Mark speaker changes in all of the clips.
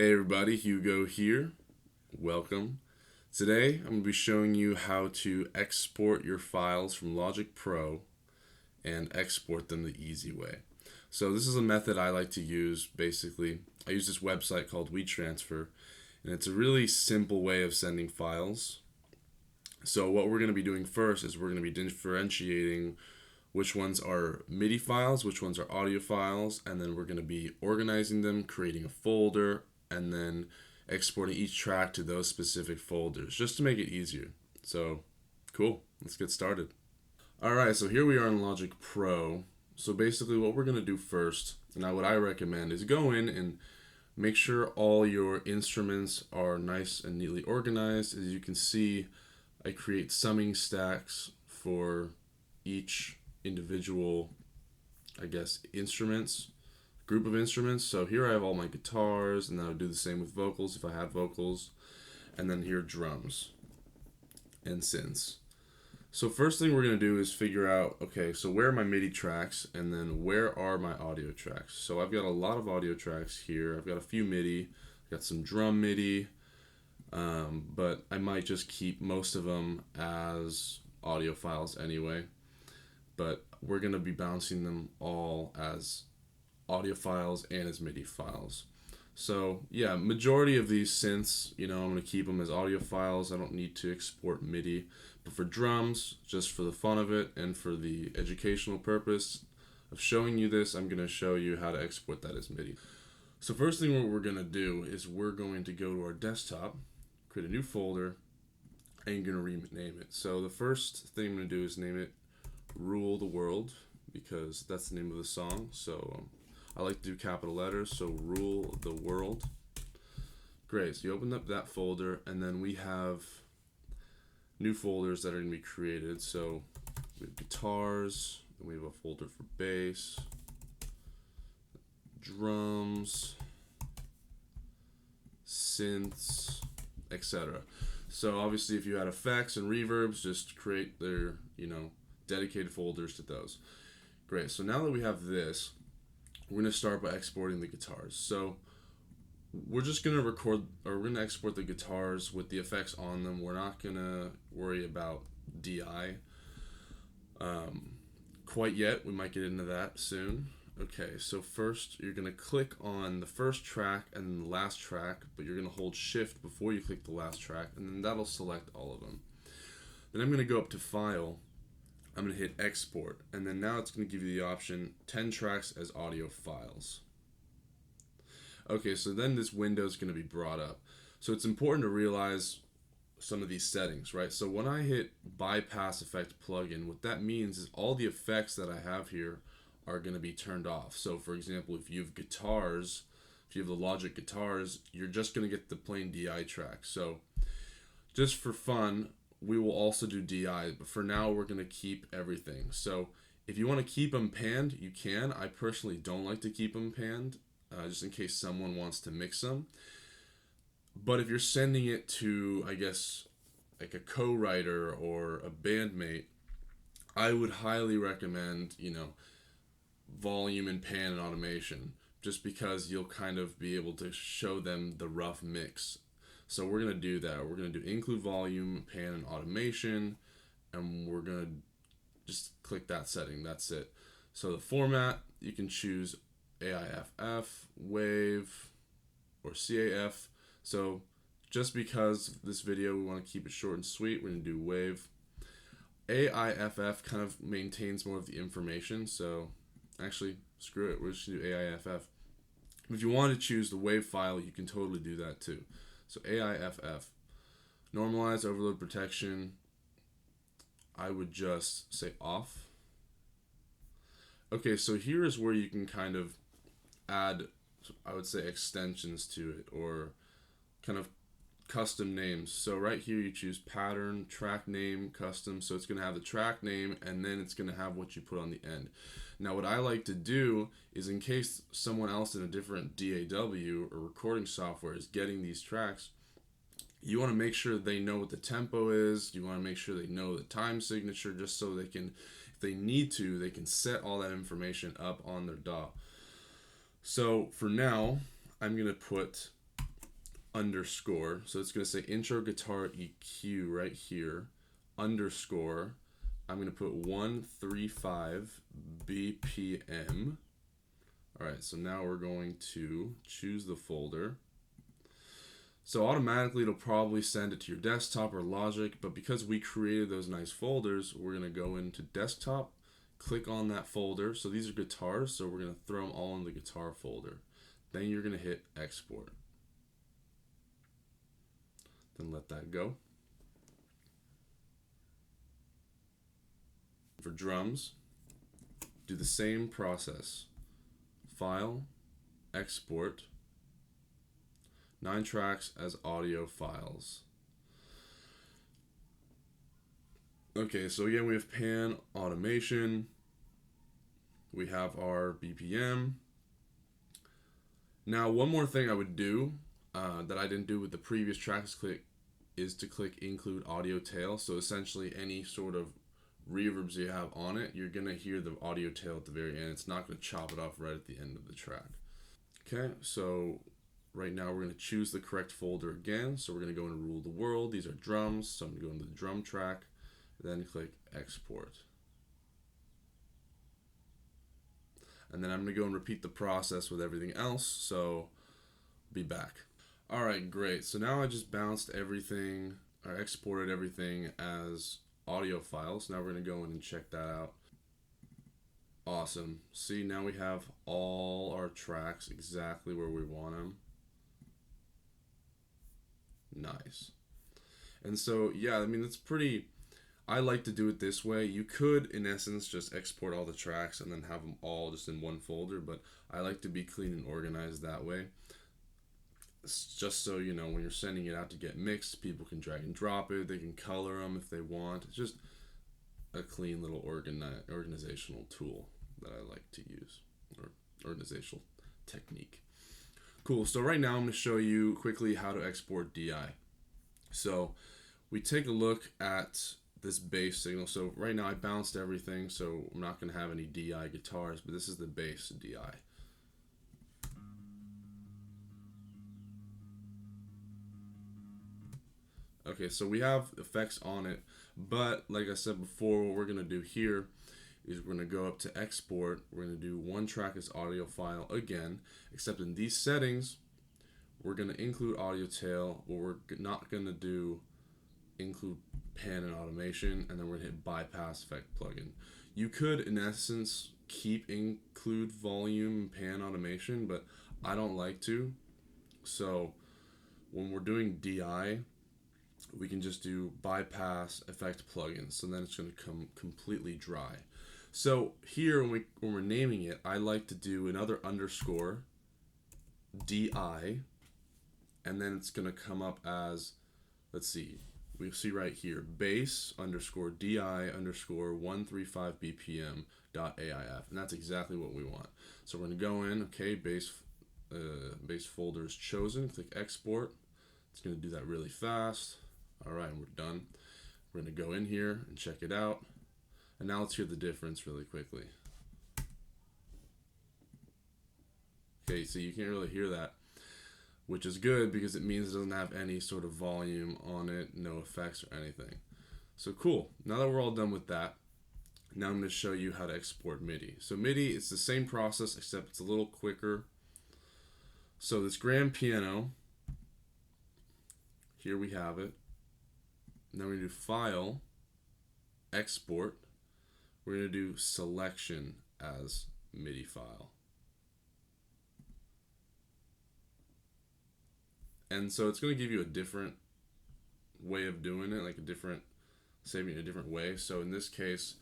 Speaker 1: Hey everybody, Hugo here. Welcome. Today I'm going to be showing you how to export your files from Logic Pro and export them the easy way. So this is a method I like to use. Basically, I use this website called WeTransfer, and it's a really simple way of sending files. So what we're going to be doing first is we're going to be differentiating which ones are MIDI files, which ones are audio files, and then we're going to be organizing them, creating a folder, and then exporting each track to those specific folders just to make it easier. So, cool. Let's get started. Alright, so here we are in Logic Pro. So basically what we're going to do first, and what I recommend, is go in and make sure all your instruments are nice and neatly organized. As you can see, I create summing stacks for each individual, instruments, group of instruments. So here I have all my guitars, and then I would do the same with vocals if I had vocals, and then here drums and synths. So first thing we're going to do is figure out, okay, so where are my MIDI tracks, and then where are my audio tracks? So I've got a lot of audio tracks here. I've got a few MIDI, I've got some drum MIDI, but I might just keep most of them as audio files anyway. But we're going to be bouncing them all as audio files and as MIDI files. So yeah, majority of these synths, I'm going to keep them as audio files. I don't need to export MIDI. But for drums, just for the fun of it and for the educational purpose of showing you this, I'm going to show you how to export that as MIDI. So first thing what we're going to do is we're going to go to our desktop, create a new folder, and you're going to rename it. So the first thing I'm going to do is name it Rule the World, because that's the name of the song. So I like to do capital letters, so Rule the World. Great, so you open up that folder, and then we have new folders that are going to be created. So we have guitars, and we have a folder for bass, drums, synths, etc. So obviously if you had effects and reverbs, just create their, dedicated folders to those. Great, so now that we have this, we're going to start by exporting the guitars. So we're just going to we're going to export the guitars with the effects on them. We're not going to worry about DI quite yet. We might get into that soon. Okay, so first you're going to click on the first track and then the last track, but you're going to hold shift before you click the last track, and then that'll select all of them. Then I'm going to go up to File, I'm going to hit Export, and then now it's going to give you the option 10 tracks as audio files. Okay, so then this window is going to be brought up. So it's important to realize some of these settings, right? So when I hit Bypass Effect Plugin, what that means is all the effects that I have here are going to be turned off. So for example, if you have guitars, if you have the Logic guitars, you're just going to get the plain DI track. So just for fun, we will also do DI, but for now we're going to keep everything. So if you want to keep them panned, you can. I personally don't like to keep them panned, just in case someone wants to mix them. But if you're sending it to, like a co-writer or a bandmate, I would highly recommend, volume and pan and automation, just because you'll kind of be able to show them the rough mix. So we're going to do that. We're going to do include volume, pan, and automation, and we're going to just click that setting. That's it. So the format, you can choose AIFF, WAV, or CAF. So just because this video we want to keep it short and sweet, we're going to do WAV. AIFF kind of maintains more of the information, so actually, screw it. We're just going to do AIFF. If you want to choose the WAV file, you can totally do that too. So AIFF, normalize overload protection, I would just say off. Okay, so here is where you can kind of add, I would say, extensions to it, or kind of custom names. So right here you choose pattern, track name, custom. So it's going to have the track name, and then it's going to have what you put on the end. Now what I like to do is, in case someone else in a different DAW or recording software is getting these tracks, you want to make sure they know what the tempo is. You want to make sure they know the time signature, just so they can, if they need to, they can set all that information up on their DAW. So for now, I'm going to put underscore. So it's going to say intro guitar EQ right here, underscore. I'm going to put 135 BPM. All right, so now we're going to choose the folder. So automatically it'll probably send it to your desktop or Logic, but because we created those nice folders, we're going to go into desktop, click on that folder. So these are guitars, so we're going to throw them all in the guitar folder. Then you're going to hit export. Then let that go. For drums, do the same process. File, export, 9 tracks as audio files. Okay, so again, we have pan automation. We have our BPM. Now, one more thing I would do that I didn't do with the previous tracks is to click include audio tail. So essentially any sort of reverbs you have on it, you're going to hear the audio tail at the very end. It's not going to chop it off right at the end of the track. Okay, so right now we're going to choose the correct folder again. So we're going to go into Rule the World. These are drums. So I'm going to go into the drum track, then click export. And then I'm going to go and repeat the process with everything else. So be back. All right, great. So now I just bounced everything, or exported everything as audio files. Now we're going to go in and check that out. Awesome. See, now we have all our tracks exactly where we want them. Nice. And so, yeah, I mean, it's pretty... I like to do it this way. You could, in essence, just export all the tracks and then have them all just in one folder, but I like to be clean and organized that way. It's just so, you know, when you're sending it out to get mixed, people can drag and drop it. They can color them if they want. It's just a clean little organizational tool that I like to use, or organizational technique. Cool. So right now I'm going to show you quickly how to export DI. So we take a look at this bass signal. So right now I bounced everything, so I'm not going to have any DI guitars, but this is the bass DI. Okay, so we have effects on it, but like I said before, what we're going to do here is we're going to go up to export. We're going to do one track as audio file again, except in these settings, we're going to include audio tail, but we're not going to do include pan and automation, and then we're going to hit bypass effect plugin. You could, in essence, keep include volume and pan automation, but I don't like to. So when we're doing DI, we can just do bypass effect plugins, so then it's going to come completely dry. So here, when we're naming it, I like to do another underscore DI, and then it's going to come up as, let's see, we see right here, bass underscore DI underscore 135 BPM dot AIF, and that's exactly what we want. So we're going to go in, okay, bass folder is chosen, click export. It's going to do that really fast. All right, and we're done. We're going to go in here and check it out. And now let's hear the difference really quickly. Okay, so you can't really hear that, which is good because it means it doesn't have any sort of volume on it, no effects or anything. So cool. Now that we're all done with that, now I'm going to show you how to export MIDI. So MIDI, it's the same process except it's a little quicker. So this grand piano, here we have it. Now we're going to do File, Export. We're going to do Selection as MIDI file. And so it's going to give you a different way of doing it, like a different, saving it a different way. So in this case,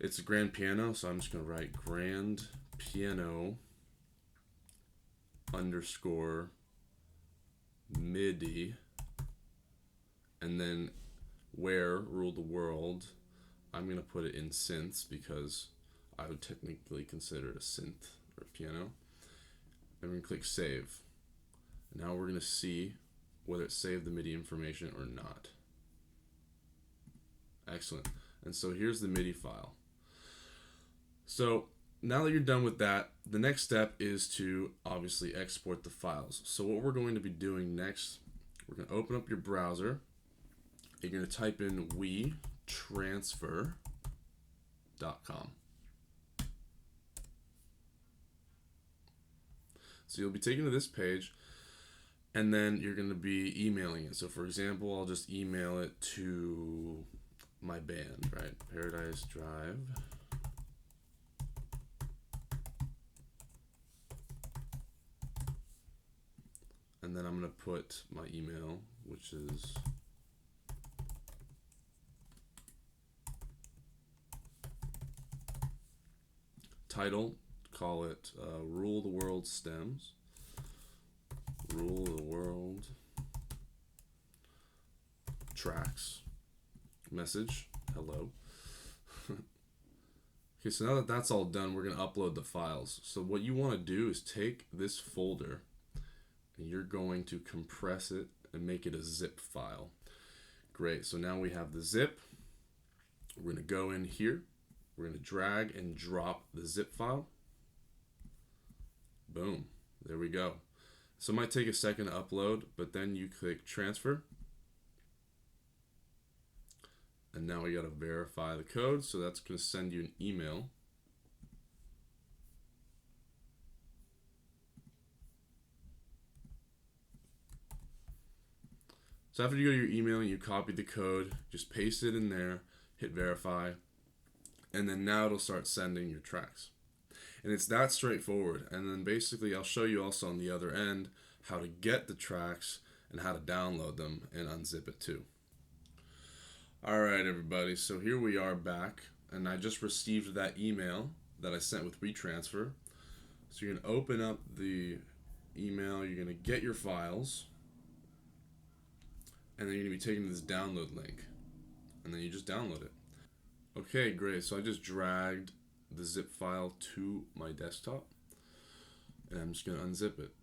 Speaker 1: it's a grand piano, so I'm just going to write grand piano underscore MIDI, and then where rule the world, I'm going to put it in synths because I would technically consider it a synth or a piano. And we're going to click save. Now we're going to see whether it saved the MIDI information or not. Excellent. And so here's the MIDI file. So now that you're done with that, the next step is to obviously export the files. So what we're going to be doing next we're going to open up your browser. You're going to type in WeTransfer.com. So you'll be taken to this page, and then you're going to be emailing it. So for example, I'll just email it to my band, right? Paradise Drive. And then I'm going to put my email, which is title, call it Rule the World Stems. Rule the World Tracks. Message, hello. Okay, so now that that's all done, we're going to upload the files. So what you want to do is take this folder and you're going to compress it and make it a zip file. Great, so now we have the zip. We're going to go in here. We're going to drag and drop the zip file. Boom, there we go. So it might take a second to upload, but then you click transfer. And now we got to verify the code, so that's going to send you an email. So after you go to your email and you copy the code, just paste it in there, hit verify, and then now it'll start sending your tracks. And it's that straightforward. And then basically I'll show you also on the other end how to get the tracks and how to download them and unzip it too. Alright everybody, so here we are back, and I just received that email that I sent with WeTransfer. So you're going to open up the email, you're going to get your files, and then you're going to be taken to this download link, and then you just download it. Okay, great, so I just dragged the zip file to my desktop, and I'm just going to unzip it.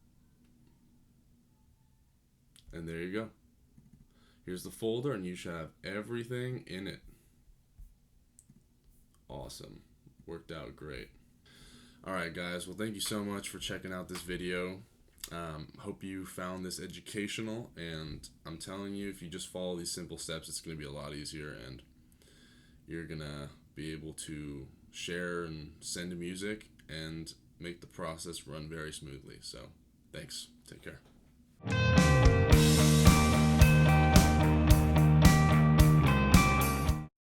Speaker 1: And there you go. Here's the folder, and you should have everything in it. Awesome. Worked out great. Alright guys, well thank you so much for checking out this video. Hope you found this educational, and I'm telling you, if you just follow these simple steps, it's going to be a lot easier, and you're going to be able to share and send music and make the process run very smoothly. So thanks. Take care.